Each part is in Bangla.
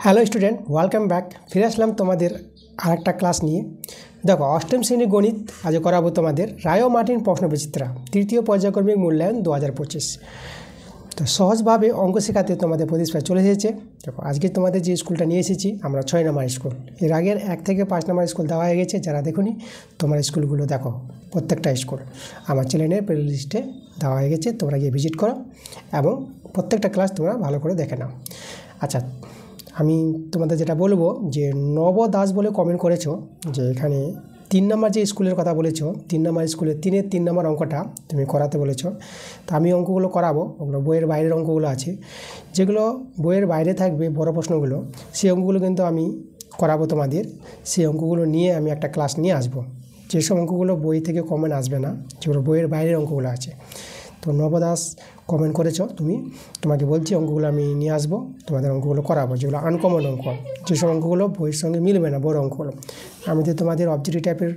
Hello student, welcome back. ফিরে আসলাম তোমাদের আরেকটা ক্লাস নিয়ে। দেখো, অষ্টম শ্রেণী গণিত আজ করাবো তোমাদের রায় ও মার্টিন প্রশ্নবিচিত্রা তৃতীয় পর্যায়ক্রমিক মূল্যায়ন 2025। তো সহজভাবে অঙ্ক শেখাতে তোমাদের প্রতিষ্ঠা চলে এসেছে। দেখো, আজকে তোমাদের যে স্কুলটা নিয়ে এসেছি আমরা 6 নম্বর স্কুল। এর আগের 1 থেকে 5 নম্বর স্কুল দেওয়া হয়ে গেছে। যারা দেখুনি তোমার স্কুলগুলো দেখো, প্রত্যেকটা স্কুল আমার চ্যানেলের প্লে লিস্টে দেওয়া হয়ে গেছে। তোমরা গিয়ে ভিজিট করো এবং প্রত্যেকটা ক্লাস তোমরা ভালো করে দেখে নাও। আচ্ছা, আমি তোমাদের যেটা বলবো যে নব দাস বলে কমেন্ট করেছো যে এখানে 3 নম্বর যে স্কুলের কথা বলেছো, 3 নম্বর স্কুলে 3 নম্বর অঙ্কটা তুমি করাতে বলেছো। তা আমি অঙ্কগুলো করাবো। ওগুলো বইয়ের বাইরের অঙ্কগুলো আছে, যেগুলো বইয়ের বাইরে থাকবে বড় প্রশ্নগুলো, সেই অঙ্কগুলো কিন্তু আমি করাবো তোমাদের। সেই অঙ্কগুলো নিয়ে আমি একটা ক্লাস নিয়ে আসবো। যেসব অঙ্কগুলো বই থেকে কমেন্ট আসবে না, যেগুলো বইয়ের বাইরের অঙ্কগুলো আছে। তো নবদাস কমেন্ট করেছো, তোমাকে বলছি অঙ্কগুলো আমি নিয়ে আসবো, তোমাদের অঙ্কগুলো করাবো, যেগুলো আনকমন অঙ্ক, যেসব অঙ্কগুলো বইয়ের সঙ্গে মিলবে না, বড় অঙ্কগুলো। আমি তো তোমাদের অবজেক্টিভ টাইপের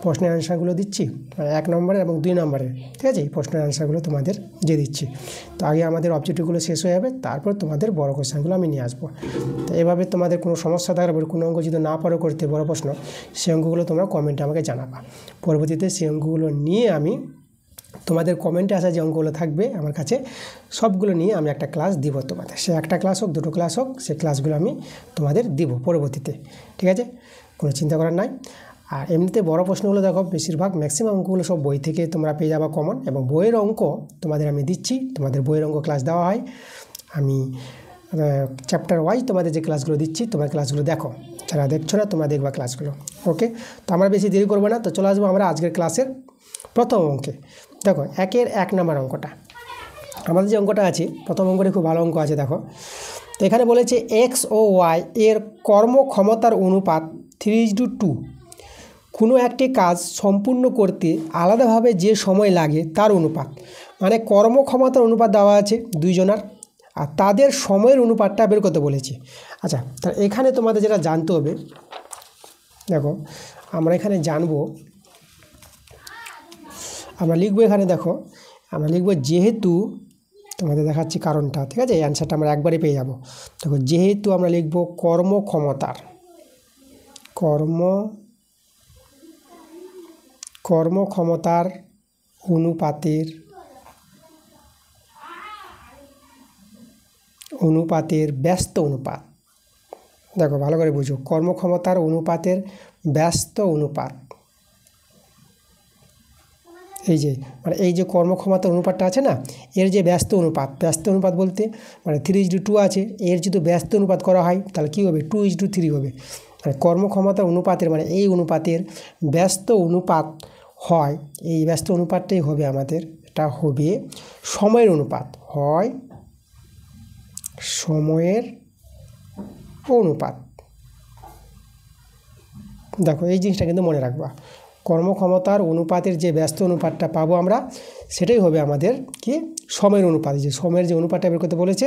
প্রশ্নের অ্যান্সারগুলো দিচ্ছি, 1 নম্বরের এবং 2 নম্বরের, ঠিক আছে? এই প্রশ্নের অ্যান্সারগুলো তোমাদের দিয়ে দিচ্ছি। তো আগে আমাদের অবজেক্টিভগুলো শেষ হয়ে যাবে, তারপর তোমাদের বড় কোশ্চেনগুলো আমি নিয়ে আসবো। তো এভাবে তোমাদের কোনো সমস্যা থাকলে, কোনো অঙ্ক যদি না পারো করতে বড় প্রশ্ন, সেই অঙ্কগুলো তোমরা কমেন্টে আমাকে জানাবা। পরবর্তীতে সেই অঙ্কগুলো নিয়ে আমি তোমাদের কমেন্টে আসা যে অঙ্কগুলো থাকবে আমার কাছে, সবগুলো নিয়ে আমি একটা ক্লাস দিব তোমাদের। সে একটা ক্লাস হোক, 2টো ক্লাস হোক, সেই ক্লাসগুলো আমি তোমাদের দিব পরবর্তীতে, ঠিক আছে? কোনো চিন্তা করার নাই। আর এমনিতে বড় প্রশ্নগুলো দেখো, বেশিরভাগ ম্যাক্সিমাম অঙ্কগুলো সব বই থেকে তোমরা পেয়ে যাবা কমন, এবং বইয়ের অঙ্ক তোমাদের আমি দিচ্ছি। তোমাদের বইয়ের অঙ্ক ক্লাস দেওয়া হয়, আমি চ্যাপ্টার ওয়াইজ তোমাদের যে ক্লাসগুলো দিচ্ছি, তোমার ক্লাসগুলো দেখো। যারা দেখছো না তোমরা দেখবা ক্লাসগুলো, ওকে? তো আমরা বেশি দেরি করবো না, তো চলে আসবো আমরা আজকের ক্লাসের প্রথম অঙ্কে। দেখো, 1 নম্বর অঙ্কটা, আমাদের যে অঙ্কটা আছে, প্রথম অঙ্কটা খুব ভালো অঙ্ক আছে। দেখো, তো এখানে বলেছে এক্স ও ওয়াই এর কর্মক্ষমতার অনুপাত 3:2। কোনো একটি কাজ সম্পূর্ণ করতে আলাদাভাবে যে সময় লাগে তার অনুপাত। মানে কর্মক্ষমতার অনুপাত দেওয়া আছে দুইজনার, আর তাদের সময়ের অনুপাতটা বের করতে বলেছে। আচ্ছা, তাহলে এখানে তোমাদের যেটা জানতে হবে, দেখো আমরা এখানে জানবো, আমরা লিখবো এখানে, দেখো আমরা লিখবো যেহেতু, তোমাদের দেখাচ্ছি কারণটা, ঠিক আছে? এই অ্যান্সারটা আমরা একবারে পেয়ে যাব। দেখো, যেহেতু আমরা লিখবো কর্মক্ষমতার অনুপাতের ব্যস্ত অনুপাত। দেখো ভালো করে বুঝো, কর্মক্ষমতার অনুপাতের ব্যস্ত অনুপাত। এই যে কর্মক্ষমতার অনুপাতটা আছে না, এর যে ব্যস্ত অনুপাত বলতে মানে 3:2 আছে, এর যদি ব্যস্ত অনুপাত করা হয় তাহলে কী হবে? 2:3 হবে। মানে কর্মক্ষমতার অনুপাতের, মানে এই অনুপাতের ব্যস্ত অনুপাত হয়, এই ব্যস্ত অনুপাতটাই হবে আমাদের, এটা হবে সময়ের অনুপাত, হয় সময়ের অনুপাত। দেখো, এই জিনিসটা কিন্তু মনে রাখবা, কর্মক্ষমতার অনুপাতের যে ব্যস্ত অনুপাতটা পাবো আমরা, সেটাই হবে আমাদের কি? সময়ের অনুপাত। যে সময়ের যে অনুপাতটা বের করতে বলেছে,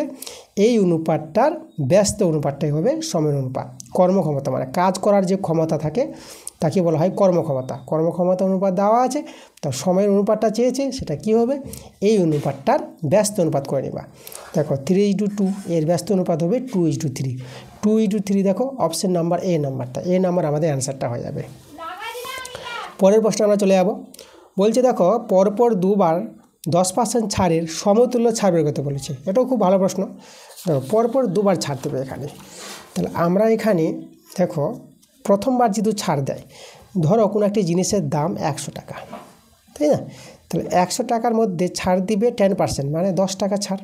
এই অনুপাতটার ব্যস্ত অনুপাতটাই হবে সময়ের অনুপাত। কর্মক্ষমতা মানে কাজ করার যে ক্ষমতা থাকে তাকে বলা হয় কর্মক্ষমতা অনুপাত দেওয়া আছে, তো সময়ের অনুপাতটা চেয়েছে, সেটা কি হবে? এই অনুপাতটার ব্যস্ত অনুপাত করে নেবা। দেখো, 3:2 এর ব্যস্ত অনুপাত হবে 2:3। 2:3 দেখো অপশন নাম্বার এ নাম্বারটা, এ নাম্বার আমাদের অ্যান্সারটা হয়ে যাবে। পরের প্রশ্নে আমরা চলে যাব। বলছে দেখো, পরপর 2বার 10% ছাড়ের সমতুল্য ছাড় বের করতে বলেছে। এটাও খুব ভালো প্রশ্ন। দেখো, পরপর 2বার ছাড় দেবে এখানে, তাহলে আমরা এখানে দেখো প্রথমবার যেহেতু ছাড় দেয়, ধরো কোনো একটি জিনিসের দাম 100 টাকা, তাই না? তাহলে 100 টাকার মধ্যে ছাড় দিবে 10%, মানে 10 টাকা ছাড়।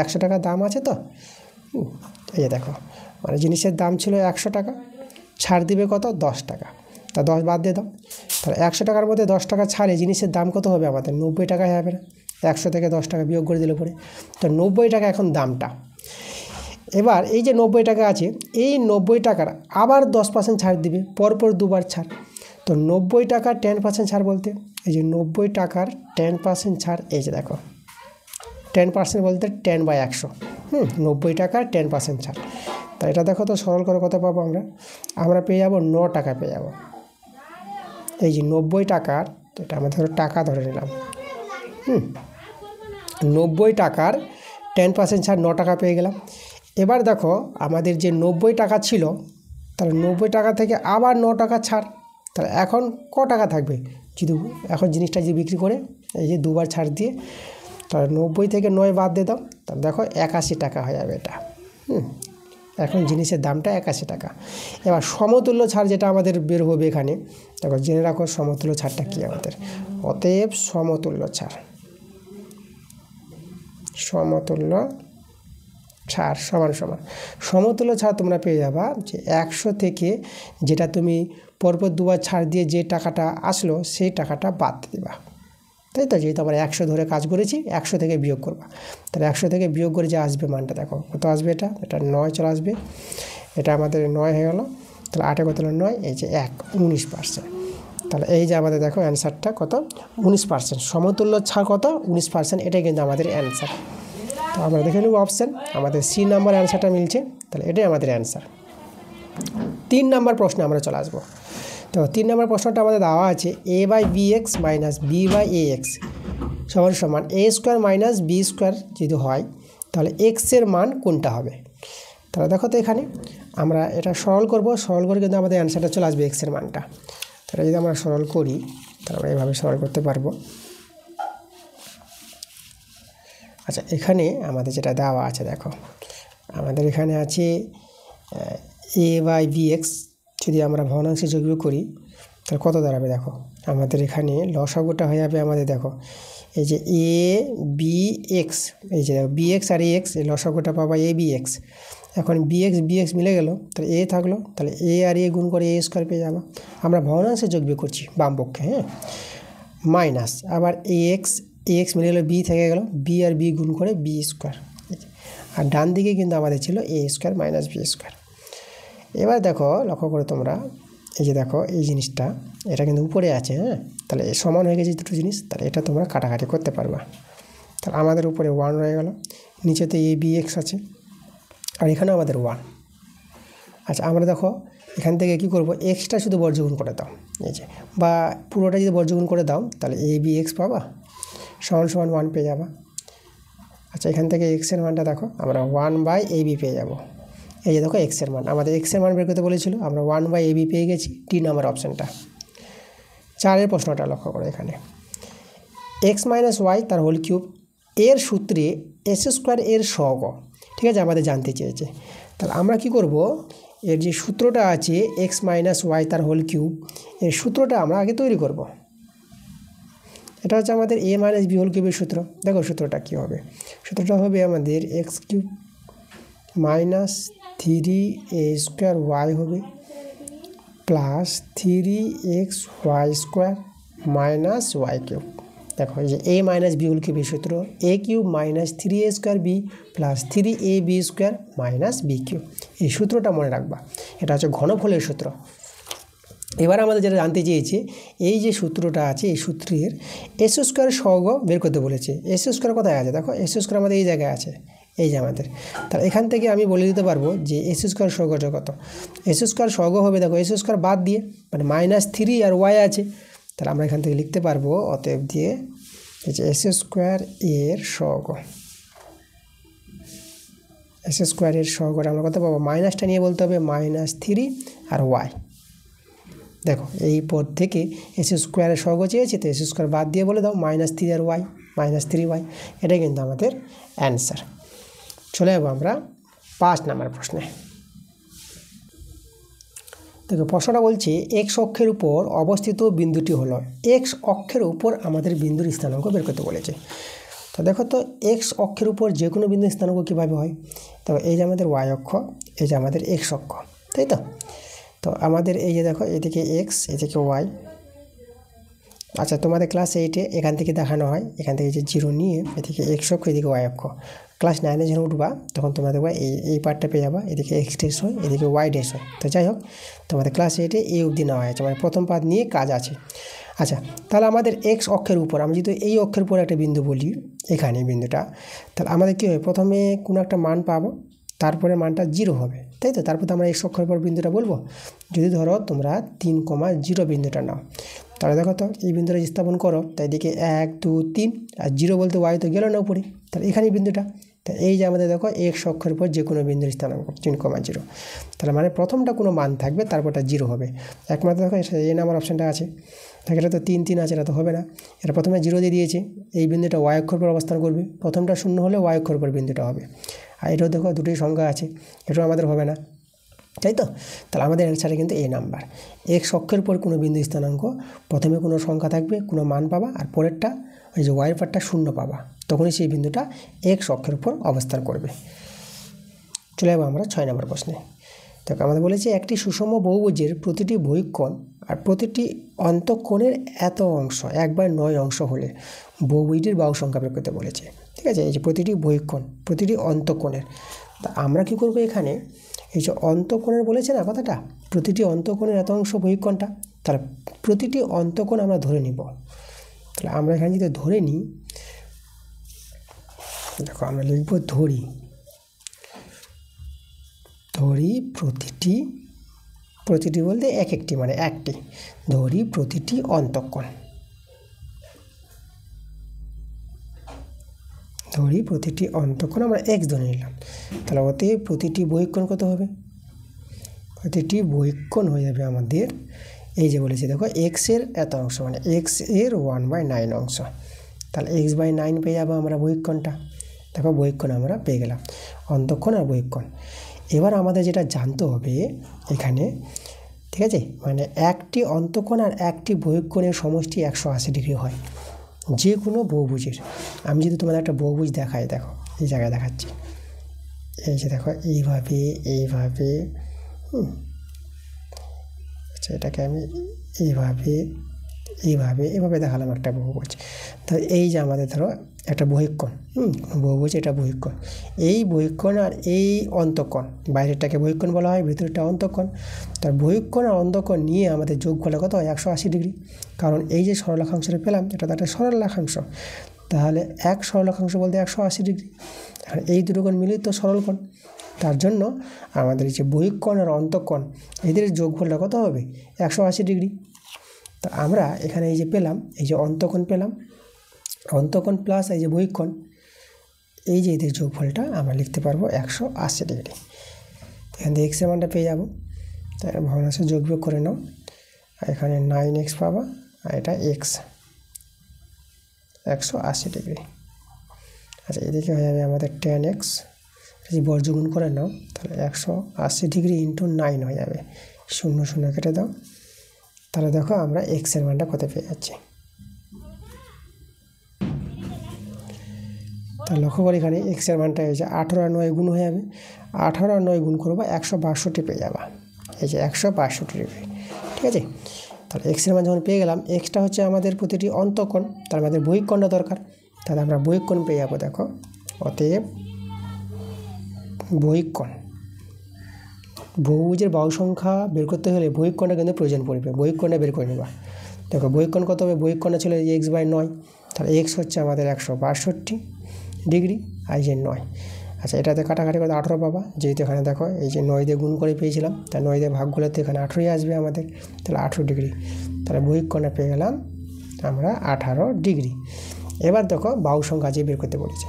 100 টাকা দাম আছে তো, এই যে দেখো, মানে জিনিসের দাম ছিল 100 টাকা, ছাড় দিবে কত? 10 টাকা। তা 10 বাদ দিয়ে দাও, তাহলে 100 টাকার মধ্যে 10 টাকা ছাড়ে জিনিসের দাম কত হবে আমাদের? 90 টাকা হবে না? 100 থেকে 10 টাকা বিয়োগ করে দিলে পরে, তো 90 টাকা এখন দামটা। এবার এই যে 90 টাকা আছে, এই 90 টাকার আবার 10% ছাড় দিবে, পরপর 2বার ছাড়। তো 90 টাকার 10% ছাড় বলতে, এই যে 90 টাকার 10% ছাড়, এই যে দেখো 10% বলতে 10/100, 90 টাকার 10% ছাড়। তা এটা দেখো তো সরল করে কত পাবো আমরা পেয়ে যাবো 9 টাকা পেয়ে যাবো। এই যে 90 টাকার, তো এটা আমরা টাকা ধরে নিলাম, 90 টাকার 10% ছাড় 9 টাকা পেয়ে গেলাম। এবার দেখো আমাদের যে 90 টাকা ছিল, তাহলে 90 টাকা থেকে আবার 9 টাকা ছাড়, তাহলে এখন ক টাকা থাকবে? যদি এখন জিনিসটা যে বিক্রি করে এই যে দুবার ছাড় দিয়ে, তাহলে 90 থেকে 9 বাদ দিয়ে দাও, তাহলে দেখো 81 টাকা হয়ে যাবে এটা। এখন জিনিসের দামটা 81 টাকা। এবার সমতুল্য ছাড় যেটা আমাদের বের হবে এখানে, দেখো জেনে রাখো সমতুল্য ছাড়টা কী আমাদের। অতএব সমতুল্য ছাড়, সমতুল্য ছাড় সমান সমান সমতুল্য ছাড় তোমরা পেয়ে যাবা যে 100 থেকে যেটা তুমি পরপর দুবার ছাড় দিয়ে যে টাকাটা আসলো সেই টাকাটা বাদ দিবা, তাই তো? যেহেতু আমরা 100 ধরে কাজ করেছি, 100 থেকে বিয়োগ করবা, তাহলে 100 থেকে বিয়োগ করে যে আসবে মানটা দেখো কত আসবে, এটা 9 চলে আসবে, এটা আমাদের 9 হয়ে গেল, তাহলে 8 কত হলো 9, এই যে 19%। তাহলে এই যে আমাদের দেখো অ্যান্সারটা কত, 19%। সমতুল্য ছাড় কত, 19%, এটাই কিন্তু আমাদের অ্যান্সার। তো আমরা দেখে নেব অপশান, আমাদের সি নাম্বার অ্যান্সারটা মিলছে, তাহলে এটাই আমাদের অ্যান্সার। 3 নাম্বার প্রশ্নে আমরা চলে আসবো। তো 3 নম্বর প্রশ্নটা আমাদের দেওয়া আছে a/bx মাইনাস b/ax সমান সমান a² মাইনাস b² যদি হয় তাহলে x এর মান কোনটা হবে? তাহলে দেখো তো এখানে আমরা এটা সরল করব, সরল করে কিন্তু আমাদের অ্যান্সারটা চলে আসবে x এর মানটা। তাহলে যদি আমরা সরল করি তাহলে আমরা এভাবে সরল করতে পারবো। আচ্ছা, এখানে আমাদের যেটা দেওয়া আছে দেখো, আমাদের এখানে আছে a/bx, যদি আমরা ভগ্নাংশে যোগ করি তাহলে কত দাঁড়াবে? দেখো আমাদের এখানে লসাগুটা হয়ে যাবে আমাদের, দেখো এই যে a/bx, এই যে bx আর ax, এই লসাগুটা পাবা a/bx। এখন bx মিলে গেল, তাহলে a থাকলো, তাহলে a আর a গুণ করে a² পেয়ে যাবো। আমরা ভগ্নাংশে যোগ করছি বাম পক্ষে, হ্যাঁ, মাইনাস আবার ax মিলে গেলো, b থেকে গেল, b আর b গুণ করে b², আর ডান দিকে কিন্তু আমাদের ছিল a² মাইনাস b²। এবার দেখো লক্ষ্য করে তোমরা, এই যে দেখো এই জিনিসটা এটা কিন্তু উপরে আছে, হ্যাঁ, তাহলে সমান হয়ে গেছে দুটো জিনিস, তাহলে এটা তোমরা কাটাকাটি করতে পারবা। তাহলে আমাদের উপরে 1 রয়ে গেল, নিচেতে a/bx আছে, আর এখানে আমাদের 1। আচ্ছা, আমরা দেখো এখান থেকে কি করব, এক্সটা শুধু বর্গমূল করে দাও, এই যে, বা পুরোটা যদি বর্গমূল করে দাও তাহলে a/bx পাবা সমান সমান 1 পেয়ে যাবা। আচ্ছা, এখান থেকে x এর মানটা দেখো আমরা 1/ab পেয়ে যাব। এই যে দেখো x এর মান, আমাদের x এর মান বের করতে বলেছিল, আমরা 1/ab পেয়ে গেছি, 3 নাম্বার অপশানটা। 4 প্রশ্নটা লক্ষ্য করো, এখানে x মাইনাস ওয়াই তার হোল কিউব এর সূত্রে s² এর সহগ, ঠিক আছে, আমাদের জানতে চেয়েছে। তাহলে আমরা কি করব, এর যে সূত্রটা আছে x মাইনাস ওয়াই তার হোল কিউব, এর সূত্রটা আমরা আগে তৈরি করব। এটা হচ্ছে আমাদের a মাইনাস বি হোল কিউবের সূত্র। দেখো সূত্রটা কী হবে, সূত্রটা হবে আমাদের x³ মাইনাস 3a² হবে প্লাস 3xy² মাইনাস y³ দেখো এই যে a মাইনাস বি হোল কিউবের সূত্র a³ minus 3a² b plus 3ab² minus b³ এই সূত্রটা মনে রাখবা, এটা হচ্ছে ঘনফলের সূত্র। এবার আমাদের যেটা জানতে চেয়েছে, এই যে সূত্রটা আছে এই সূত্রের s² সহগ বের করতে বলেছে। s² কোথায় আছে? দেখো s² আমাদের এই জায়গায় আছে, এই যে আমাদের। তাহলে এখান থেকে আমি বলে দিতে পারবো যে s² সহগটা কত। s² সহগ হবে, দেখো s² বাদ দিয়ে মানে -3 আর y আছে, তাহলে আমরা এখান থেকে লিখতে পারবো অতএব দিয়ে এই যে s² এর সহগ, s² এর সহগটা আমরা কত পাবো, মাইনাসটা নিয়ে বলতে হবে -3 আর y। দেখো এই পদ থেকে s² এর সহগ চেয়েছে, তো s² বাদ দিয়ে বলে দাও -3 আর y, -3y, এটাই কিন্তু আমাদের অ্যান্সার। চলে যাবো আমরা 5 নম্বর প্রশ্নে। দেখো প্রশ্নটা বলছে এক্স অক্ষের উপর অবস্থিত বিন্দুটি হলো, এক্স অক্ষের উপর আমাদের বিন্দুর স্থানাঙ্ক বের করতে বলেছে। তো দেখো তো এক্স অক্ষের উপর যে কোনো বিন্দুর স্থানাঙ্ক কীভাবে হয়, তো এই যে আমাদের y অক্ষ, এই যে আমাদের এক্স অক্ষ, তাই তো। তো আমাদের এই যে দেখো এদিকে এক্স, এদিকে ওয়াই। আচ্ছা, তোমাদের ক্লাস 8-এ এখান থেকে দেখানো হয়, এখান থেকে যে 0 নিয়ে এদিকে এক্স অক্ষ, এদিকে ওয়াই অক্ষ। ক্লাস 9-এ যখন উঠবা তখন তোমরা দেখবা এই পার্টটা পেয়ে যাবা, এদিকে এক্স ডেস হয়, এদিকে ওয়াই ডেস হয়। তো যাই হোক, তোমাদের ক্লাস 8-এ এই অবধি নেওয়া হয়েছে, মানে প্রথম পার্ট নিয়ে কাজ আছে। আচ্ছা, তাহলে আমাদের এক্স অক্ষের উপর, আমি যদি এই অক্ষের উপর একটা বিন্দু বলি, এখানে বিন্দুটা, তাহলে আমাদের কী হবে, প্রথমে কোনো একটা মান পাবো, তারপরে মানটা 0 হবে, তাই তো। তারপর তো আমরা এক্স অক্ষের উপর বিন্দুটা বলবো। যদি ধরো তোমরা 3,0 বিন্দুটা নাও, তাহলে দেখো তো এই বিন্দুটা স্থাপন করো, তাই দিকে 1 2 3 আর 0 বলতে ওয়াই তো গেল না উপরে, তাহলে এখানে বিন্দুটা তো এই যে আমাদের দেখো x অক্ষের উপর যে কোনো বিন্দুর স্থানাঙ্ক 3,0, তাহলে মানে প্রথমটা কোনো মান থাকবে তারপরটা 0 হবে। একমাত্র দেখো এ নাম্বার অপশানটা আছে, দেখো এটা তো 3 3 আছে, এটা তো হবে না। এটা প্রথমে 0 দিয়ে দিয়েছে, এই বিন্দুটা y অক্ষের উপর অবস্থান করবে, প্রথমটা 0 হলে y অক্ষের উপর বিন্দুটা হবে। আর এটাও দেখো দুটোই সংখ্যা আছে, এটাও আমাদের হবে না, তাই তো। তাহলে আমাদের অ্যান্সারে কিন্তু এ নাম্বার। x অক্ষের উপর কোনো বিন্দু স্থানাঙ্ক, প্রথমে কোনো সংখ্যা থাকবে, কোনো মান পাবা, আর পরেরটা ওই যে y পার্টটা 0 পাবা, তখনই সেই বিন্দুটা x অক্ষের উপর অবস্থান করবে। চলে যাবো আমরা 6 নম্বর প্রশ্নে। দেখো আমাদের বলেছে একটি সুষম বহুভুজের প্রতিটি বহিঃকোণ আর প্রতিটি অন্তঃকোণের এত অংশ 1/9 অংশ হলে বহুভুজটির বাহু সংখ্যা বের করতে বলেছে। ঠিক আছে, এই যে প্রতিটি বহিঃকোণ প্রতিটি অন্তঃকোণের, তা আমরা কি করব এখানে, এই যে অন্তঃকোণের বলেছে না কথাটা, প্রতিটি অন্তঃকোণের এত অংশ বহিঃকোণটা, তাহলে প্রতিটি অন্তঃকোণ আমরা ধরে নিব। তাহলে আমরা এখানে যদি ধরে নিই, দেখো আমরা লিখব ধরি প্রতিটি বলতে এক একটি, মানে একটি, ধরি প্রতিটি অন্তঃকোণ, ধরি প্রতিটি অন্তঃকোণ আমরা x ধরে নিলাম। তাহলে ওতে প্রতিটি বহিঃকোণ কত হবে, প্রতিটি বহিঃকোণ হয়ে যাবে আমাদের, এই যে বলেছি দেখো x এর এত অংশ, মানে x এর 1/9 অংশ। তাহলে x/9 পেয়ে যাবো আমরা বহিঃকোণটা। দেখো বহিঃকোণ আমরা পেয়ে গেলাম, অন্তঃকোণ আর বহিঃকোণ। এবার আমাদের যেটা জানতে হবে এখানে, ঠিক আছে, মানে একটি অন্তঃকোণ আর একটি বহিঃকোণের সমষ্টি 180 ডিগ্রি হয় যে কোনো বহুভুজের। আমি যদি তোমাদের একটা বহুভুজ দেখাই, দেখো এই জায়গায় দেখাচ্ছি, এই যে দেখো এইভাবে এইভাবে, আচ্ছা এটাকে আমি এইভাবে দেখালাম একটা বহুভুজ। তো এই যে আমাদের ধরো একটা বহিঃকোণ, বহুভুজ, এটা বহিঃকোণ, এই বহিঃকোণ আর এই অন্তঃকোণ, বাইরেরটাকে বহিঃকোণ বলা হয়, ভিতরেরটা অন্তঃকোণ। তার বহিঃকোণ আর অন্তঃকোণ নিয়ে আমাদের যোগফল কত হয়, 180 ডিগ্রি। কারণ এই যে সরলরেখাংশটা পেলাম, এটা তো একটা সরলরেখাংশ, তাহলে এক সরলরেখাংশ বলতে 180 ডিগ্রি, আর এই দুটো কোণ মিলিত তো সরলকোণ। তার জন্য আমাদের এই যে বহিঃকোণ আর অন্তঃকোণ এদের যোগফলটা কত হবে, 180 ডিগ্রি। তো আমরা এখানে এই যে পেলাম, এই যে অন্তঃকোণ পেলাম, অন্তঃকোণ প্লাস এই যে বহিঃকোণ, এই যে এদের যোগফলটা আমরা লিখতে পারবো 180 ডিগ্রি। এখান থেকে x এর মানটা পেয়ে যাবো, তাই ভগ্নাংশে যোগ বিয়োগ করে নাও, আর এখানে 9x পাবা, আর এটা x 180 ডিগ্রি। আচ্ছা এদিকে হয়ে যাবে আমাদের 10x, যদি বর্গগুণ করে নাও তাহলে 180 ডিগ্রি ইন্টু 9 হয়ে যাবে, 0 0 কেটে দাও, তাহলে দেখো আমরা x এর মানটা কত পেয়ে যাচ্ছি। তা লক্ষ্য করি এখানে x এর মানটা এই যে 18 আর 9 গুণ হয়ে যাবে, 18 আর 9 গুণ করবো 162 পেয়ে যাবা, এই যে 162 ডিগ্রি। ঠিক আছে, তাহলে x এর মান যখন পেয়ে গেলাম, xটা হচ্ছে আমাদের প্রতিটি অন্তঃকোণ, তার আমাদের বহিঃকোণটা দরকার, তাহলে আমরা বহিঃকোণ পেয়ে যাবো। দেখো অতএব বহিঃকোণ, বহুভুজের বাহু সংখ্যা বের করতে হলে বহিঃকোণটা কিন্তু প্রয়োজন পড়বে, বহিঃকোণটা বের করে নেবা। দেখো বহিঃকোণ কত হবে, বহিঃকোণটা ছিল x/9, তাহলে x হচ্ছে আমাদের 162 ডিগ্রি, আর এই যে 9, আচ্ছা এটাতে কাটাকাটি করে 18 পাবা, যেহেতু এখানে দেখো এই যে 9 দিয়ে গুণ করে পেয়েছিলাম, তাই 9 দিয়ে ভাগ করলে তো এখানে 18ই আসবে আমাদের, তাহলে 18 ডিগ্রি, তাহলে বহিঃকোণটা পেয়ে গেলাম আমরা 18 ডিগ্রি। এবার দেখো বাহু সংখ্যা যে বের করতে বলেছে,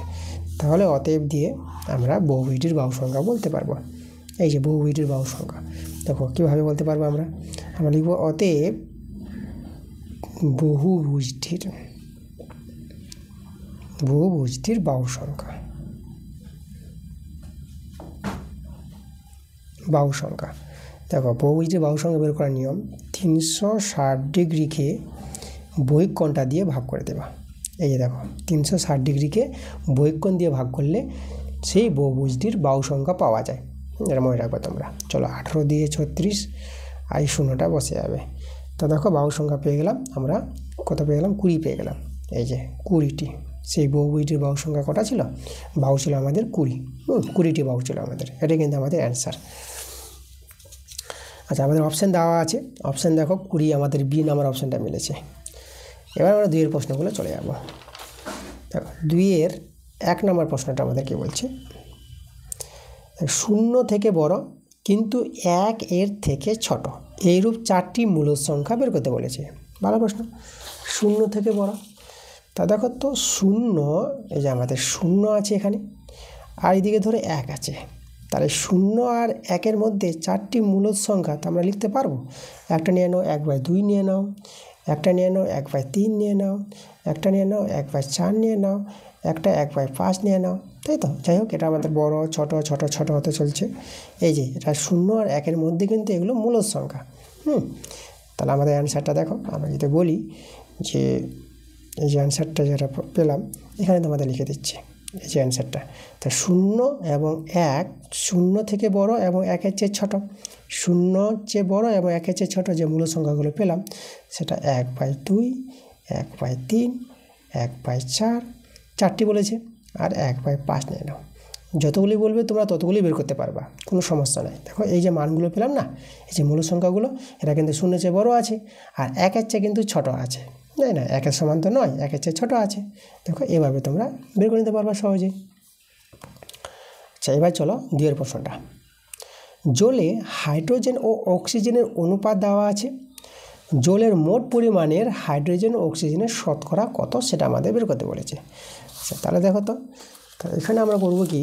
তাহলে অতএব দিয়ে আমরা বহুভুজটির বাহু সংখ্যা বলতে পারবো। এই যে বহুভুজটির বাহু সংখ্যা, দেখো কীভাবে বলতে পারবো আমরা লিখব অতএব বহুভুজটির বাহু সংখ্যা, বাহু সংখ্যা। দেখো বহুভুজটির বাহু সংখ্যা বের করার নিয়ম, 360 ডিগ্রিকে বহিঃকোণটা দিয়ে ভাগ করে দেবা। এই যে দেখো 360 ডিগ্রিকে বহিঃকোণ দিয়ে ভাগ করলে সেই বহুভুজটির বাহু সংখ্যা পাওয়া যায়, এটা মনে রাখবো তোমরা। চলো 18 দিয়ে 36, আর 0টা বসে যাবে। তো দেখো বাহু সংখ্যা পেয়ে গেলাম আমরা, কত পেয়ে গেলাম, 20 পেয়ে গেলাম, এই যে 20টি। সেই বহুভুজটির বাহু সংখ্যা কটা ছিল, বাহু ছিল আমাদের 20টি বাহু ছিল আমাদের, এটাই কিন্তু আমাদের অ্যান্সার। আচ্ছা আমাদের অপশান দেওয়া আছে, অপশান দেখো 20 আমাদের বি নাম্বার অপশানটা মিলেছে। এবার আমরা 2 এর প্রশ্নগুলো চলে যাব। দেখো 2 এর 1 নম্বর প্রশ্নটা আমাদের কি বলছে, 0 থেকে বড় কিন্তু 1 এর থেকে ছোট এইরূপ 4টি মূলদ সংখ্যা বের করতে বলেছে। ভালো প্রশ্ন, 0 থেকে বড়। তা দেখো তো 0, এই যে আমাদের 0 আছে এখানে, আর এইদিকে ধরে 1 আছে, তাহলে 0 আর 1-এর মধ্যে 4টি মূলদ সংখ্যা তো আমরা লিখতে পারবো। একটা নিয়ে নাও 1/2 নিয়ে নাও, একটা নিয়ে নাও 1/3 নিয়ে নাও, একটা নিয়ে নাও 1/4 নিয়ে নাও, একটা 1/5 নিয়ে নাও, তাই তো? যাই হোক, এটা আমাদের বড় ছোট ছোট ছোট হতে চলছে। এই যে এটা 0 আর 1-এর মধ্যে কিন্তু এগুলো মূলদ সংখ্যা। তাহলে আমাদের অ্যান্সারটা দেখো, আমরা যদি বলি যে এই যে অ্যান্সারটা যেটা পেলাম এখানে তোমাদের লিখে দিচ্ছি এই যে অ্যান্সারটা। তা 0 এবং 1, 0 থেকে বড় এবং 1-এর চেয়ে ছোট, 0 চেয়ে বড় এবং 1-এর চেয়ে ছোট যে মূল সংখ্যাগুলো পেলাম সেটা 1/2, 1/3, 1/4, 4টি বলেছে, আর 1/5 নিয়ে নাও। যতগুলি বলবে তোমরা ততগুলি বের করতে পারবা, কোনো সমস্যা নাই। দেখো এই যে মানগুলো পেলাম না, এই যে মূল সংখ্যাগুলো, এটা কিন্তু 0-এর চেয়ে বড় আছে আর 1-এর চেয়ে কিন্তু ছোট আছে, তাই না? 1-এর সমান তো নয়, 1-এর চেয়ে ছোট আছে। দেখো এভাবে তোমরা বের করে নিতে পারবা সহজেই। আচ্ছা, এবার চলো 2-এর প্রশ্নটা। জলে হাইড্রোজেন ও অক্সিজেনের অনুপাত দেওয়া আছে, জলের মোট পরিমাণের হাইড্রোজেন ও অক্সিজেনের শতকরা কত সেটা আমাদের বের করতে বলেছে। আচ্ছা, তাহলে দেখো তো, এখানে আমরা করব কি,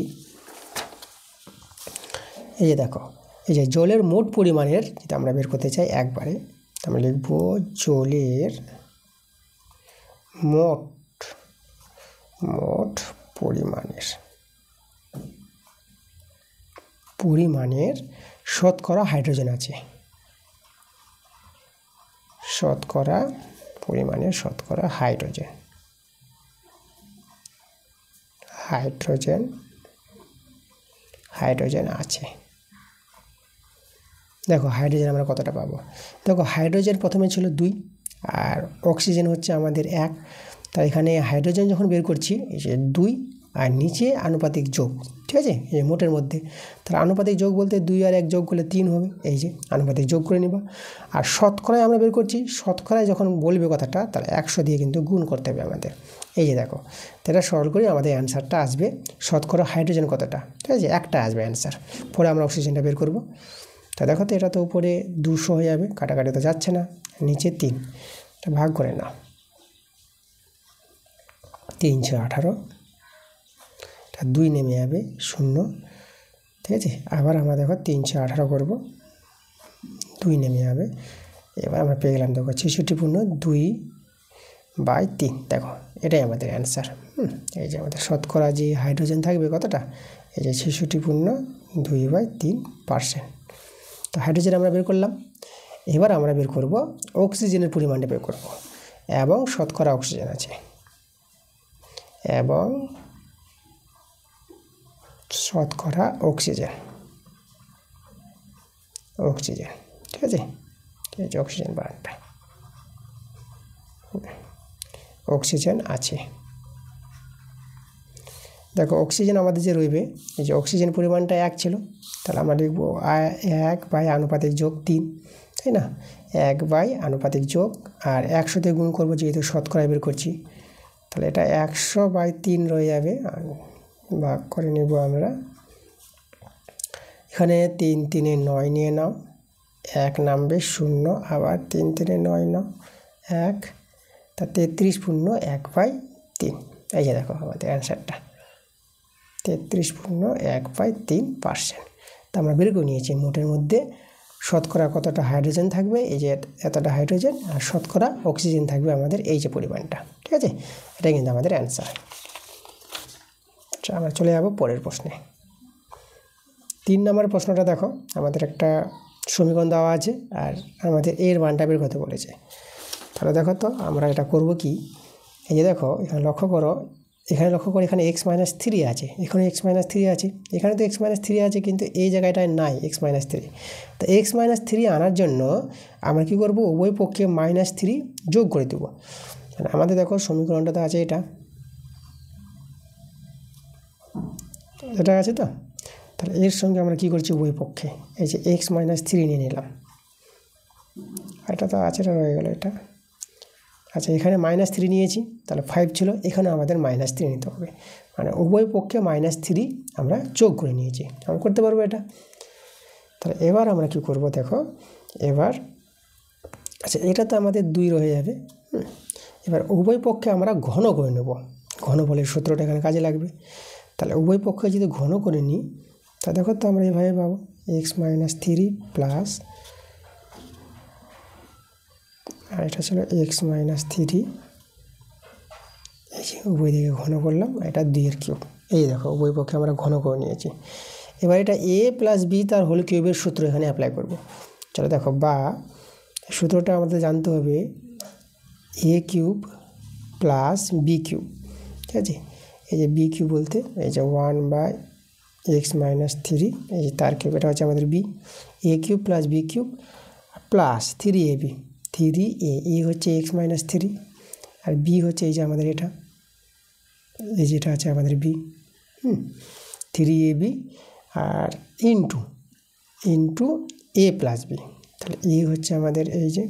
এই যে দেখো এই যে জলের মোট পরিমাণের যেটা আমরা বের করতে চাই একবারে, আমরা লিখব জলের মোট পরিমাণের শতকরা হাইড্রোজেন আছে, শতকরা পরিমাণের শতকরা হাইড্রোজেন আছে। দেখো হাইড্রোজেন আমরা কতটা পাবো। দেখো হাইড্রোজেন প্রথমে ছিল 2 আর অক্সিজেন হচ্ছে আমাদের 1। তাই এখানে হাইড্রোজেন যখন বের করছি এই যে 2 আর নিচে আনুপাতিক যোগ, ঠিক আছে, এই মোটের মধ্যে। তাহলে আনুপাতিক যোগ বলতে 2 আর 1 যোগ করলে 3 হবে, এই যে আনুপাতিক যোগ করে নিবা। আর শতকরায় আমরা বের করছি, শতকরায় যখন বলবে কথাটা তাহলে 100 দিয়ে কিন্তু গুণ করতে হবে আমাদের। এই যে দেখো, এটা সরল করে আমাদের অ্যান্সারটা আসবে শতকরা হাইড্রোজেন কতটা, ঠিক আছে, একটা আসবে অ্যান্সার। পরে আমরা অক্সিজেনটা বের করব। তা দেখো তো, এটা তো উপরে 200 হয়ে যাবে, কাটাকাটি তো যাচ্ছে না, নিচে 3, এটা ভাগ করে নাও, 318, এটা 2 নেমে যাবে 0, ঠিক আছে। আবার আমরা দেখো 318 করব, 2 নেমে যাবে। এবার আমরা পেয়ে গেলাম দেখো 66/2/3। দেখো এটাই আমাদের অ্যান্সার। এই যে আমাদের শতকরা যে হাইড্রোজেন থাকবে কতটা, এই যে 66/2/3%। তো হাইড্রোজেন আমরা বের করলাম। এবার আমরা বের করব অক্সিজেনের পরিমাণটা বের করব, এবং শতকরা অক্সিজেন আছে, এবং শতকরা অক্সিজেন, ঠিক আছে। এই যে অক্সিজেন বারটা, অক্সিজেন আছে। দেখো অক্সিজেন আমাদের যে রইবে, এই যে অক্সিজেন পরিমাণটা 1 ছিল, তাহলে আমরা লিখব 1/3, তাই না, 1/যোগ আর 100 গুণ করবো যেহেতু শতকরা বের করছি, তাহলে এটা 100/3 রয়ে যাবে। আর ভাগ করে নেব আমরা, এখানে 3 3 9 নিয়ে নাও, 1 নামবে 0, আবার 3 3 9 নাও 1, তা 33/1/3। এই যে দেখো আমাদের অ্যান্সারটা 33/1/3%। তা আমরা বের করে নিয়েছি মোটের মধ্যে শতকরা কতটা হাইড্রোজেন থাকবে, এই যে এতটা হাইড্রোজেন, আর শতকরা অক্সিজেন থাকবে আমাদের এই যে পরিমাণটা, ঠিক আছে। এটা কিন্তু আমাদের অ্যান্সার। আমরা চলে যাব পরের প্রশ্নে। 3 নম্বর প্রশ্নটা দেখো, আমাদের একটা সমীকরণ দেওয়া আছে আর আমাদের এর মানটা বের করতে বলেছে। তাহলে দেখো তো আমরা এটা করব কি, এই যে দেখো এখানে লক্ষ্য করো, এখানে x-3 আছে, এখানে x-3 আছে, এখানে তো x-3 আছে, কিন্তু এই জায়গাটায় নাই x-3। তো x-3 আনার জন্য আমরা কি করব, উভয় পক্ষে -3 যোগ করে দেবো। মানে আমাদের দেখো সমীকরণটা তো আছে, এটা আছে তো, তাহলে এর সঙ্গে আমরা কি করছি, উভয় পক্ষে এই যে x-3 নিয়ে নিলাম, এটা তো আছে, এটা রয়ে গেল এটা। আচ্ছা, এখানে -3 নিয়েছি, তাহলে 5 ছিল, এখানে আমাদের -3 নিতে হবে, মানে উভয় পক্ষে -3 আমরা যোগ করে নিয়েছি। আমরা করতে পারবো এটা। তাহলে এবার আমরা কি করব দেখো, এবার আচ্ছা এটা তো আমাদের 2 রয়ে যাবে। এবার উভয় পক্ষে আমরা ঘন করে নেব, ঘনফলের সূত্রটা এখানে কাজে লাগবে। তা তাহলে উভয় পক্ষে যদি ঘন করে নিই তা দেখো তো আমরা এভাবে পাবো x - 3 প্লাস, আর এটা ছিল x - 3, এই যে উভয় দিকে ঘন করলাম, এটা 2 এই দেখো উভয় পক্ষে আমরা ঘন করে নিয়েছি। এবার এটা a + b তার হোল কিউবের সূত্র এখানে অ্যাপ্লাই করব। চলো দেখো, বা সূত্রটা আমাদের জানতে হবে a³ + b³, ঠিক আছে। এই যে b³ বলতে এই যে 1/x - 3, এই যে তার কিউব, এটা হচ্ছে আমাদের b, a³ + b³ plus 3ab, 3a, এ হচ্ছে x - 3 আর b হচ্ছে এই যে আমাদের এটা, এই যেটা আছে আমাদের b, 3ab আর ইন্টু a + b, তাহলে a হচ্ছে আমাদের এই যে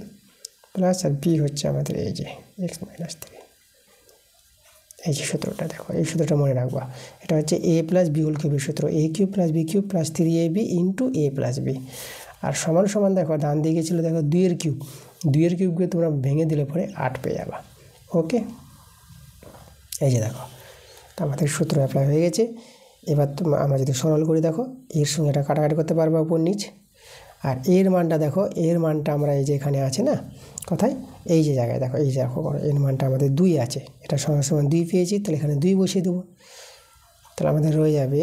প্লাস আর b হচ্ছে আমাদের এই যে x - 3। এই যে সূত্রটা দেখো, এই সূত্রটা মনে রাখবা, এটা হচ্ছে a + b হোল কিউবের সূত্র, a³ + b³ plus 3ab into a + b, আর সমান সমান দেখো ডান দিকে ছিল দেখো 2 কিউব, 2 কিউবকে তোমরা ভেঙে দিলে পরে 8 পেয়ে যাবা। ওকে, এই যে দেখো তো আমাদের সূত্র অ্যাপ্লাই হয়ে গেছে। এবার আমরা যদি সরল করি দেখো, এর সঙ্গে এটা কাটাকাটি করতে পারবো উপর নিচ, আর এর মানটা দেখো, এর মানটা আমরা এই যে এখানে আছে না, কোথায়, এই যে জায়গায় দেখো, এই যে দেখো এর মানটা আমাদের 2 আছে, এটা সমান 2 পেয়েছি, তাহলে এখানে 2 বসিয়ে দেবো। তাহলে আমাদের রয়ে যাবে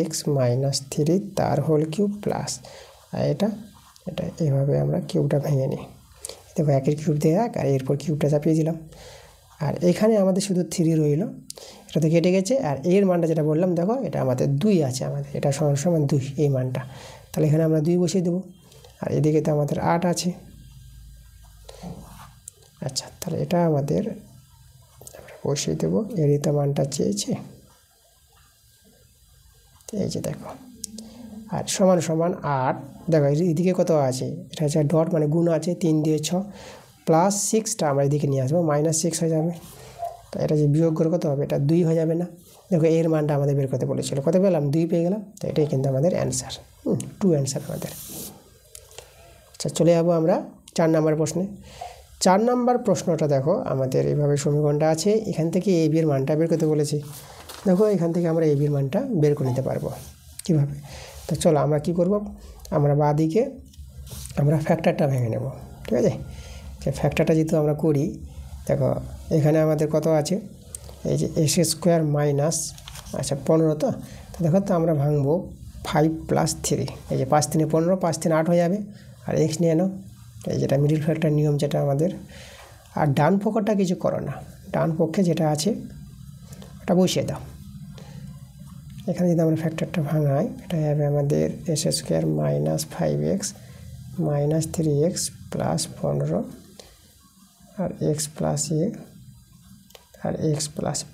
x - 3 তার হোল কিউব প্লাস, আর এটা এভাবে আমরা কিউবটা ভেঙে নিই, দেখো একের কিউব দিয়ে এক, আর এরপর কিউবটা চাপিয়ে দিলাম, আর এখানে আমাদের শুধু 3 রইল, এটা তো কেটে গেছে, আর এর মানটা যেটা বললাম দেখো, এটা আমাদের 2 আছে, আমাদের এটা সমান 2 এই মানটা, তাহলে এখানে আমরা 2 বসিয়ে দেবো, আর এদিকে তো আমাদের 8 আছে। আচ্ছা, তাহলে এটা আমাদের আমরা বসিয়ে দেবো, এরই তো মানটা চেয়েছে, এই যে দেখো, আর সমান 8, দেখো এদিকে কত আছে, এটা হচ্ছে ডট মানে গুণ আছে, 3 দিয়ে 6 প্লাস 6টা আমরা এদিকে নিয়ে আসবো, -6 হয়ে যাবে, তো এটা যে বিয়োগ করে কত হবে, এটা 2 হয়ে যাবে না। দেখো এর মানটা আমাদের বের করতে বলেছিল, কত পেলাম, 2 পেয়ে গেলাম, তো এটাই কিন্তু আমাদের অ্যান্সার, 2 অ্যান্সার আমাদের। আচ্ছা, চলে যাবো আমরা 4 নম্বর প্রশ্নে। 4 নম্বর প্রশ্নটা দেখো, আমাদের এইভাবে সমীকরণটা আছে, এখান থেকে a b এর মানটা বের করতে বলেছি। দেখো এখান থেকে আমরা a b এর মানটা বের করে নিতে পারবো কীভাবে, তো চলো আমরা কি করব, আমরা বাঁ দিকে আমরা ফ্যাক্টরটা ভেঙে নেব, ঠিক আছে। যে ফ্যাক্টরটা যেহেতু আমরা করি, দেখো এখানে আমাদের কত আছে, এই যে x² মাইনাস, আচ্ছা 15, তো দেখো তো আমরা ভাঙবো 5 + 3, এই যে 5 × 3 = 15, 5 × 3 = 8 হয়ে যাবে, আর x নিয়ে নাও, এই যেটা মিডিল ফ্যাক্টর নিয়ম যেটা আমাদের, আর ডান পক্ষটা কিছু করো না, ডান পক্ষে যেটা আছে ওটা বসিয়ে দাও। এখানে যদি আমরা ফ্যাক্টরটা ভাঙাই, এটা হবে আমাদের x² minus 5x minus 3x plus 15, আর x প্লাস a আর x প্লাস b।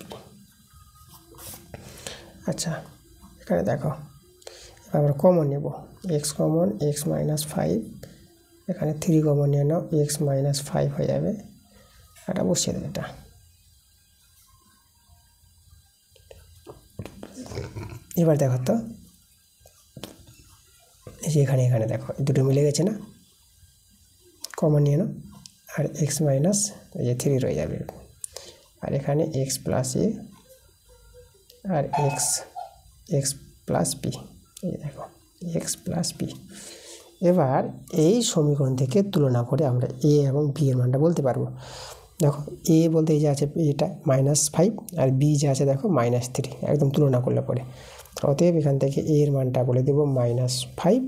আচ্ছা, এখানে দেখো এবার আমরা কমন নেব, x কমন, x - 5, এখানে 3 কমন নিয়ে নাও, x - 5 হয়ে যাবে, এটা বসিয়ে দেবে। এটা এবার দেখো তো, এই যে এখানে দেখো দুটো মিলে গেছে না, কমন নিয়ে নাও, আর x মাইনাস এই যে 3 রয়ে যাবে, আর এখানে x প্লাস a আর x প্লাস b, এই দেখো x প্লাস b। এবার এই সমীকরণ থেকে তুলনা করে আমরা a এবং b এর মানটা বলতে পারবো। দেখো a বলতে এই যে আছে এটা -5, আর b যে আছে দেখো -3, একদম তুলনা করলে পরে, অতএব এখান থেকে a এর মানটা বলে দেবো -5,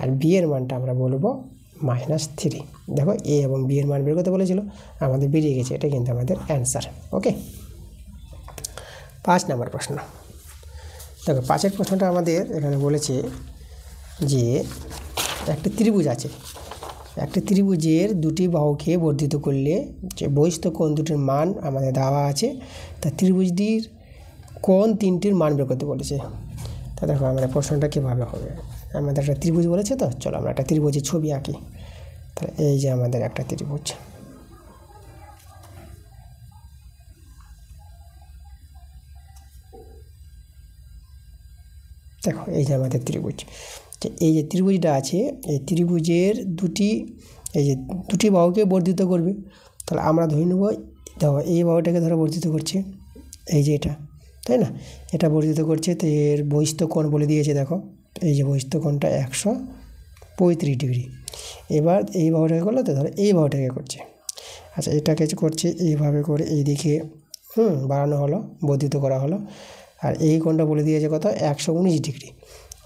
আর b এর মানটা আমরা বলবো -3। দেখো a এবং b এর মান বের করতে বলেছিল, আমাদের বেরিয়ে গেছে, এটা কিন্তু আমাদের অ্যান্সার। ওকে, 5 নম্বর প্রশ্ন। দেখো 5-এর প্রশ্নটা আমাদের এখানে বলেছে যে একটা ত্রিভুজ আছে, একটা ত্রিভুজের দুটি বাহুকে বর্ধিত করলে যে বহিস্থ কোণ দুটির মান আমাদের দেওয়া আছে, তা ত্রিভুজটির কোণ 3টির মান বের করতে বলেছে। তা দেখো আমাদের প্রশ্নটা কীভাবে হবে, আমাদের একটা ত্রিভুজ বলেছে, তো চলো আমরা একটা ত্রিভুজের ছবি আঁকি। তাহলে এই যে আমাদের একটা ত্রিভুজ, দেখো এই যে আমাদের ত্রিভুজ, এই যে ত্রিভুজটা আছে, এই ত্রিভুজের দুটি বাহুকে বর্ধিত করবে। তাহলে আমরা ধরে নেব, দেখো এই বাহুটাকে ধরো বর্ধিত করছে, এই যে এটা, তাই না? এটা বর্ধিত করছে, তো এর বহিস্থ কোণ বলে দিয়েছে দেখো, এই যে বহিস্থ কোণটা 135 ডিগ্রি। এবার এই বাহুটাকে করলো, তো ধরো এই বাহুটাকে করছে। আচ্ছা, এটাকে করছে এইভাবে করে এইদিকে বাড়ানো হলো, বর্ধিত করা হলো। আর এই কোণটা বলে দিয়েছে কত, 119 ডিগ্রি।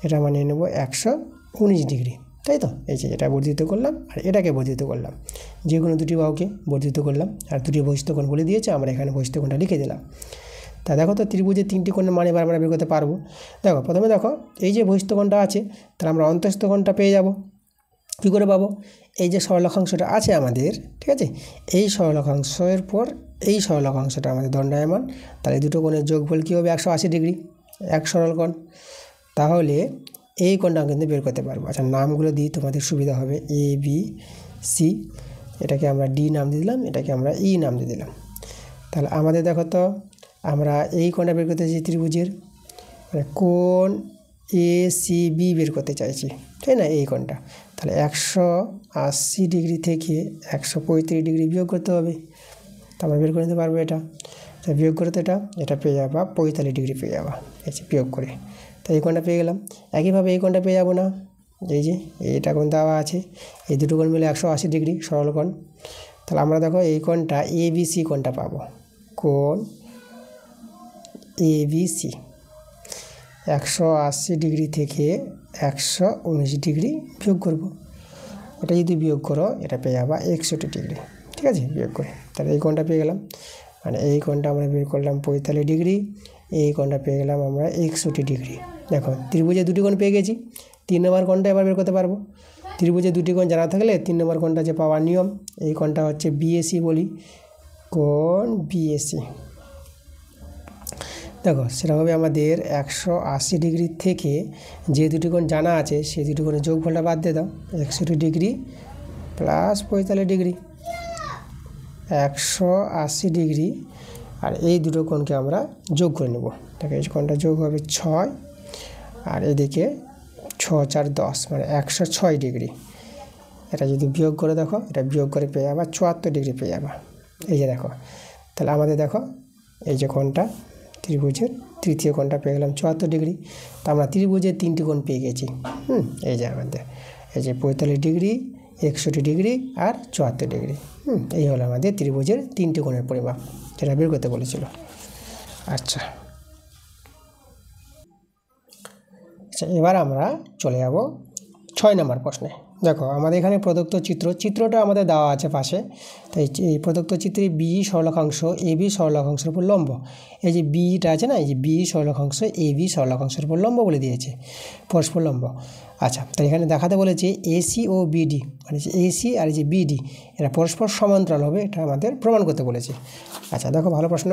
এটা মানে নেব 119 ডিগ্রি, তাই তো? এই যে এটা বর্ধিত করলাম আর এটাকে বর্ধিত করলাম, যে কোনো দুটি বাহুকে বর্ধিত করলাম, আর দুটি বহিস্থ কোণ বলে দিয়েছে, আমরা এখানে বহিস্থ কোণটা লিখে দিলাম। তা দেখো তো ত্রিভুজের 3টি কোণের মান এবার আমরা বের করতে পারবো। দেখো প্রথমে দেখো এই যে বহিস্থ কোণটা আছে, তাহলে আমরা অন্তঃস্থ কোণটা পেয়ে যাব। কী করে পাবো? এই যে সরলরেখাংশটা আছে আমাদের, ঠিক আছে, এই সরলরেখাংশের পর এই সরলরেখাংশটা আমাদের দণ্ডায়মান, তাহলে দুটো কোণের যোগফল কী হবে, 180 ডিগ্রি, এক সরল কোণ। তাহলে এই কোণটা কিন্তু বের করতে পারবো। আচ্ছা, নামগুলো দিই তোমাদের সুবিধা হবে, এ বি সি, এটাকে আমরা ডি নাম দিয়ে দিলাম, এটাকে আমরা ই নাম দিয়ে দিলাম। তাহলে আমাদের দেখো তো, আমরা এই কোণটা বের করতে চাইছি ত্রিভুজের, মানে কোণ এ সি বি বের করতে চাইছি, তাই না? এই কোণটা, তাহলে 180 ডিগ্রি থেকে 135 ডিগ্রি বিয়োগ করতে হবে, তা আমরা বের করে নিতে পারবো এটা। বিয়োগ করতে এটা পেয়ে যাবা 45 ডিগ্রি পেয়ে যাবা, এই যে বিয়োগ করে, তো এই কোণটা পেয়ে গেলাম। একইভাবে এই কোণটা পেয়ে যাবো না, এই যে এইটা কোণ দেওয়া আছে, এই দুটো কোণ মিলে 180 ডিগ্রি সরল কোণ। তাহলে আমরা দেখো এই কোণটা এ বি সি কোণটা পাবো, কোণ এ বি সি 180 ডিগ্রি থেকে 119 ডিগ্রি বিয়োগ করব। এটা যদি বিয়োগ করো এটা পেয়ে যাবা 61 ডিগ্রি, ঠিক আছে, বিয়োগ করে। তাহলে এই কোণটা পেয়ে গেলাম, মানে এই কোণটা আমরা বের করলাম 45 ডিগ্রি, এই কোণটা পেয়ে গেলাম আমরা 61 ডিগ্রি। দেখো ত্রিভুজে দুটি কোণ পেয়ে গেছি, 3 নম্বর কোণটা এবার বের করতে পারবো। ত্রিভুজে দুটি কোণ জানা থাকলে 3 নম্বর কোণটা যে পাওয়ার নিয়ম, এই কোণটা হচ্ছে বিএসি বলি, কোণ বিএসি। দেখো সেটা হবে আমাদের 180 ডিগ্রি থেকে যে দুটি কোণ জানা আছে সেই দুটি কোণের যোগফলটা বাদ দিয়ে দাও, 61 ডিগ্রি প্লাস 45 ডিগ্রি, 180 ডিগ্রি, আর এই দুটো কোণকে আমরা যোগ করে নেব। দেখো এই কোণটা যোগ হবে 6, আর এদিকে 6 4 10, মানে 106 ডিগ্রি। এটা যদি বিয়োগ করে দেখো, এটা বিয়োগ করে পেয়ে যাবা 74 ডিগ্রি পেয়ে যাবা। এই যে দেখো, তাহলে আমাদের দেখো এই যে কোণটা ত্রিভুজের তৃতীয় কোণটা পেয়ে গেলাম 74 ডিগ্রি। তো আমরা ত্রিভুজের 3টি কোণ পেয়ে গেছি। এই যে আমাদের এই যে 45 ডিগ্রি, 61 ডিগ্রি আর 74 ডিগ্রি। এই হলো আমাদের ত্রিভুজের 3টি কোণের পরিমাপ, যেটা বের করতে বলেছিল। আচ্ছা, এবার আমরা চলে যাব 6 নম্বর প্রশ্নে। দেখো আমাদের এখানে প্রদত্ত চিত্রটা আমাদের দেওয়া আছে পাশে। তাই এই প্রদত্ত চিত্রে বি সরলরেখাংশ এ বি সরলরেখাংশের উপর লম্ব, এই যে বিটা আছে না, এই যে বি সরলরেখাংশ এ বি সরলরেখাংশের উপর লম্ব বলে দিয়েছে, পরস্পর লম্ব। আচ্ছা, তাই এখানে দেখাতে বলেছে এসি ও বিডি, মানে এসি আর এই যে বিডি এরা পরস্পর সমান্তরাল হবে, এটা আমাদের প্রমাণ করতে বলেছে। আচ্ছা দেখো, ভালো প্রশ্ন।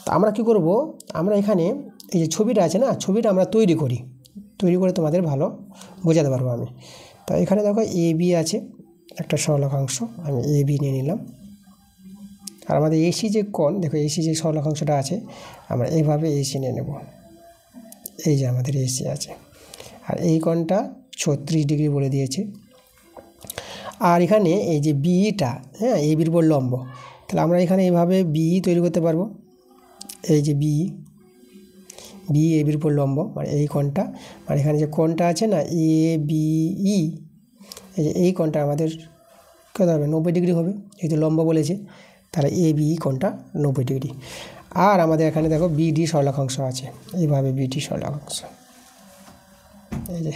তো আমরা কি করব, আমরা এখানে এই যে ছবিটা আছে না, ছবিটা আমরা তৈরি করে তোমাদের ভালো বোঝাতে পারবো আমি। তো এখানে দেখো এ বি আছে একটা সরলরেখাংশ, আমি এ বি নিয়ে নিলাম। আর আমাদের এসি যে কোণ, দেখো এসি যে সরলরেখাংশটা আছে, আমরা এইভাবে এসি নিয়ে নেব। এই যে আমাদের এসি আছে, আর এই কোণটা 36 ডিগ্রি বলে দিয়েছে। আর এখানে এই যে বিটা, হ্যাঁ, এ বির উপর লম্ব, তাহলে আমরা এখানে এইভাবে বি তৈরি করতে পারবো। এই যে বি এ বির উপর লম্ব, মানে এই কোণটা, মানে এখানে যে কোণটা আছে না এ বি ই, এই যে এই কোণটা আমাদের কত হবে, 90 ডিগ্রি হবে, যেহেতু লম্ব বলেছে। তাহলে এ বি কোণটা 90 ডিগ্রি। আর আমাদের এখানে দেখো বিডি সরলরেখাংশ আছে, এইভাবে বিডি সরলরেখাংশ, এই যে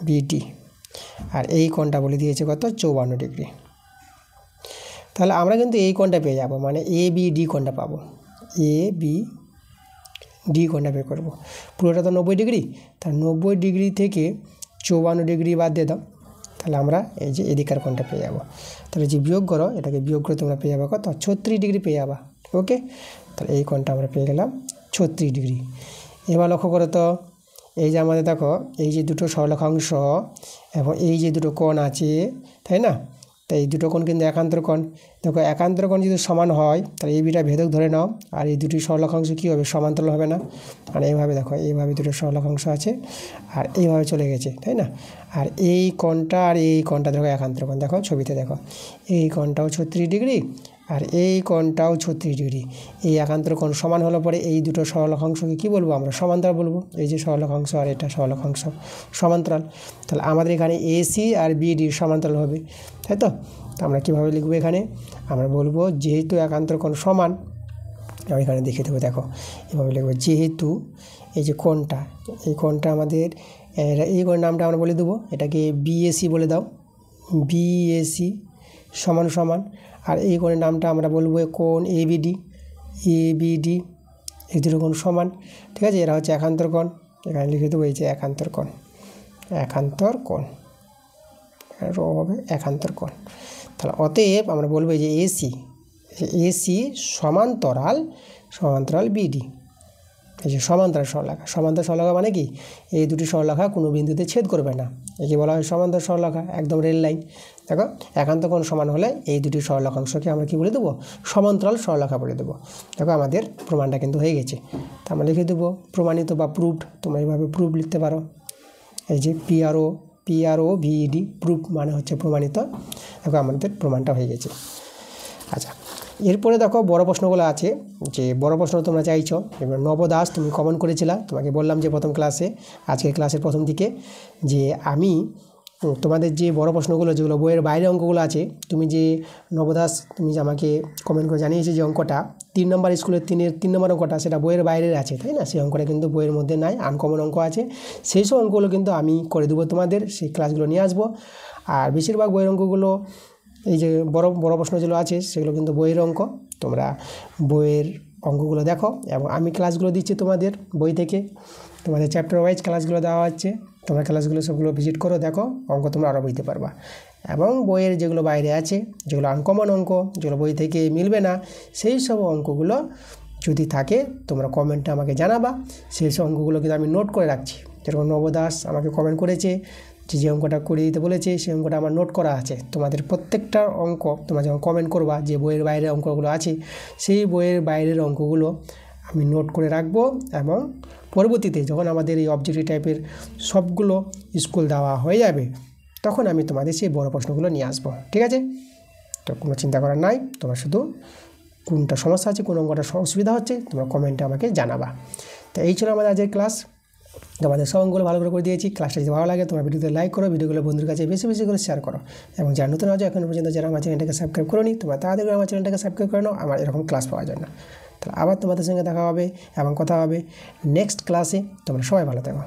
বিডি, আর এই কোণটা বলে দিয়েছে কত, 54 ডিগ্রি। তাহলে আমরা কিন্তু এই কোণটা পেয়ে যাব, মানে এ বি ডি কোণটা পাবো, এ বি ডি কোণটা বের করবো। পুরোটা তো 90 ডিগ্রি, তার 90 ডিগ্রি থেকে 54 ডিগ্রি বাদ দিয়ে দাও, তাহলে আমরা এই যে এদিকার কোণটা পেয়ে যাবো। তাহলে যে বিয়োগ করো, এটাকে বিয়োগ করে তোমরা পেয়ে যাবে কত, 36 ডিগ্রি পেয়ে যাবা। ওকে, তাহলে এই কোণটা আমরা পেয়ে গেলাম 36 ডিগ্রি। এবার লক্ষ্য করো তো, এই যে আমাদের দেখো এই যে দুটো সরলরেখাংশ এবং এই যে দুটো কোণ আছে, তাই না? তাই এই দুটো কোণ কিন্তু একান্তর কোণ। দেখো একান্তর কোণ যদি সমান হয়, তাহলে এই বিটা ভেদক ধরে নাও, আর এই দুটি সরলরেখাংশ কী হবে, সমান্তরাল হবে না। মানে এইভাবে দেখো, এইভাবে দুটো সরলরেখাংশ আছে আর এইভাবে চলে গেছে, তাই না? আর এই কোণটা আর এই কোণটা দেখো একান্তর কোণ, দেখো ছবিতে দেখো এই কোণটাও 36 ডিগ্রি আর এই কোণটাও 36 ডিগ্রি। এই একান্তর কোণ সমান হলে পরে এই দুটো সরলরেখাংশকে কী বলবো আমরা? সমান্তরাল বলবো। এই যে সরলরেখাংশ আর এটা সরলরেখাংশ সমান্তরাল, তাহলে আমাদের এখানে এসি আর বিডি সমান্তরাল হবে, তাই তো? আমরা কীভাবে লিখবো এখানে? আমরা বলবো যেহেতু একান্তর কোণ সমান, আমি এখানে দেখিয়ে দেবো, দেখো এভাবে লিখবো, যেহেতু এই যে কোণটা, এই কোণটা আমাদের, এই কোণের নামটা আমরা বলে দেবো, এটাকে বিএসি বলে দাও, বিএসি সমান সমান, আর এই কোণের নামটা আমরা বলবো কোণ এবিডি, এবিডি, এই দুটো কোণ সমান, ঠিক আছে? এরা হচ্ছে একান্তর কোণ, এখানে লিখে দেবো এই যে একান্তর কোণ, একান্তর কোণ, রো হবে একান্তর কোণ। তাহলে অতএব আমরা বলবো যে এসি, এসি সমান্তরাল, সমান্তরাল বিডি, এই যে সমান্তরাল সরলরেখা। সমান্তরাল সরলরেখা মানে কি? এই দুটি সরলরেখা কোনো বিন্দুতে ছেদ করবে না, একে বলা হয় সমান্তরাল সরলরেখা, একদম রেল লাইন। দেখো একান্ত কোণ সমান হলে এই দুটি সরলরেখাংশকে আমরা কী বলে দেবো? সমান্তরাল সরলরেখা বলে দেবো। দেখো আমাদের প্রমাণটা কিন্তু হয়ে গেছে, তা আমরা লিখে দেবো প্রমাণিত বা প্রুভড। তোমরা এইভাবে প্রুভ লিখতে পারো, এই যে পিআরও, পিআরও ভিইডি, প্রুভ মানে হচ্ছে প্রমাণিত। দেখো আমাদের প্রমাণটা হয়ে গেছে। আচ্ছা, এরপরে দেখো বড় প্রশ্নগুলো আছে, যে বড় প্রশ্ন তোমরা চাইছো। এবার নবদাস তুমি কমেন্ট করেছিলা, তোমাকে বললাম যে প্রথম ক্লাসে, আজকের ক্লাসের প্রথম দিকে, যে আমি তোমাদের যে বড় প্রশ্নগুলো যেগুলো বইয়ের বাইরে অঙ্কগুলো আছে, তুমি যে নবদাস তুমি যে আমাকে কমেন্ট করে জানিয়েছে যে অঙ্কটা 3 নম্বর স্কুলের 3 নম্বর অঙ্কটা, সেটা বইয়ের বাইরে আছে, তাই না? সেই অঙ্কটা কিন্তু বইয়ের মধ্যে নাই, আনকমন অঙ্ক আছে। সেই সব অঙ্কগুলো কিন্তু আমি করে দেবো তোমাদের, সেই ক্লাসগুলো নিয়ে আসবো। আর বেশিরভাগ বইয়ের অঙ্কগুলো, এই যে বড় বড় প্রশ্ন যেগুলো আছে সেগুলো কিন্তু বইয়ের অঙ্ক, তোমরা বইয়ের অঙ্কগুলো দেখো, এবং আমি ক্লাসগুলো দিচ্ছি তোমাদের বই থেকে, তোমাদের চ্যাপ্টার ওয়াইজ ক্লাসগুলো দেওয়া হচ্ছে, তোমরা ক্লাসগুলো সবগুলো ভিজিট করো, দেখো অঙ্ক তোমরা আরও বুঝতে পারবা। এবং বইয়ের যেগুলো বাইরে আছে, যেগুলো আনকমন অঙ্ক, যেগুলো বই থেকে মিলবে না, সেই সব অঙ্কগুলো যদি থাকে তোমরা কমেন্টে আমাকে জানাবা। সেই সব অঙ্কগুলো কিন্তু আমি নোট করে রাখছি। যেরকম নবদাস আমাকে কমেন্ট করেছে যে অঙ্কটা করে দিতে বলেছে, সেই অঙ্কটা আমার নোট করা আছে। তোমাদের প্রত্যেকটা অঙ্ক তোমরা যখন কমেন্ট করবা যে বইয়ের বাইরের অঙ্কগুলো আছে, সেই বইয়ের বাইরের অঙ্কগুলো আমি নোট করে রাখবো, এবং পরবর্তীতে যখন আমাদের এই অবজেক্টিভ টাইপের সবগুলো স্কুল দেওয়া হয়ে যাবে, তখন আমি তোমাদের সেই বড় প্রশ্নগুলো নিয়ে আসবো, ঠিক আছে? তো কোনো চিন্তা করার নাই, তোমরা শুধু কোনটা সমস্যা আছে, কোন অঙ্কটা অসুবিধা হচ্ছে, তোমরা কমেন্টে আমাকে জানাবা। তো এই ছিল আমাদের আজকের ক্লাস, তোমাদের সব অঙ্কগুলো ভালো করে দিয়েছি। ক্লাসটা যদি ভালো লাগে তোমরা ভিডিওতে লাইক করো, ভিডিওগুলো বন্ধুর কাছে বেশি বেশি করে শেয়ার করো, এবং যারা নতুন আছে এখনো পর্যন্ত যারা আমার চ্যানেলটাকে সাবস্ক্রাইব করোনি, তোমরা তাড়াতাড়ি আমার চ্যানেলটাকে সাবস্ক্রাইব করে নাও, আমার এরকম ক্লাস পাওয়ার জন্য। তাহলে আবার তোমাদের সঙ্গে দেখা হবে এবং কথা হবে নেক্সট ক্লাসে। তোমরা সবাই ভালো থাকো।